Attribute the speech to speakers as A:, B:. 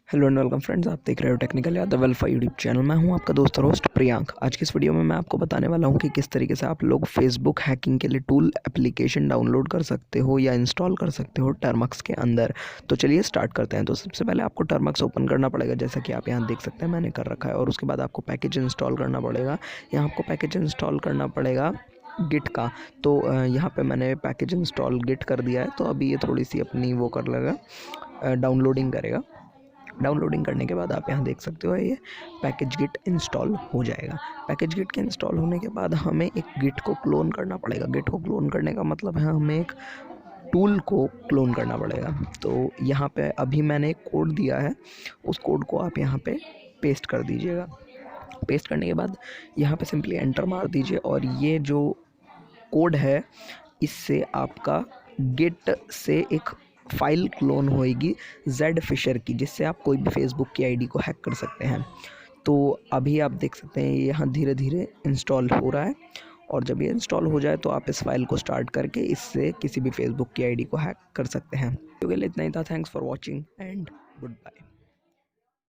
A: Hello and welcome friends, आप देख रहे हो technical Yadav alpha YouTube channel. मैं हूं आपका दोस्त और होस्ट प्रियांक। आज की इस वीडियो में मैं आपको बताने वाला हूं कि किस तरीके से आप लोग फेसबुक हैकिंग के लिए टूल एप्लीकेशन डाउनलोड कर सकते हो या इंस्टॉल कर सकते हो termux के अंदर। तो चलिए स्टार्ट करते हैं। तो सबसे पहले आपको termux ओपन करना पड़ेगा, जैसा कि आप यहाँ देख सकते हैं मैंने कर रखा है। और उसके बाद आपको पैकेज इंस्टॉल करना पड़ेगा। यहाँ आपको पैकेज इंस्टॉल करना पड़ेगा गिट का। तो यहाँ पे मैंने पैकेज इंस्टॉल गिट कर दिया है। तो अभी ये थोड़ी सी अपनी वो कर लेगा, डाउनलोडिंग करेगा। डाउनलोडिंग करने के बाद आप यहाँ देख सकते हो ये पैकेज गिट इंस्टॉल हो जाएगा। पैकेज गिट के इंस्टॉल होने के बाद हमें एक गिट को क्लोन करना पड़ेगा। गिट को क्लोन करने का मतलब है हमें एक टूल को क्लोन करना पड़ेगा। तो यहाँ पे अभी मैंने एक कोड दिया है, उस कोड को आप यहाँ पे पेस्ट कर दीजिएगा। पेस्ट करने के बाद यहाँ पे सिंपली एंटर मार दीजिए और ये जो कोड है इससे आपका गिट से एक फ़ाइल क्लोन होएगी जेड फिशर की, जिससे आप कोई भी फेसबुक की आईडी को हैक कर सकते हैं। तो अभी आप देख सकते हैं ये यहाँ धीरे धीरे इंस्टॉल हो रहा है। और जब ये इंस्टॉल हो जाए तो आप इस फाइल को स्टार्ट करके इससे किसी भी फेसबुक की आईडी को हैक कर सकते हैं। तो के लिए इतना ही था। Thanks for watching and good bye.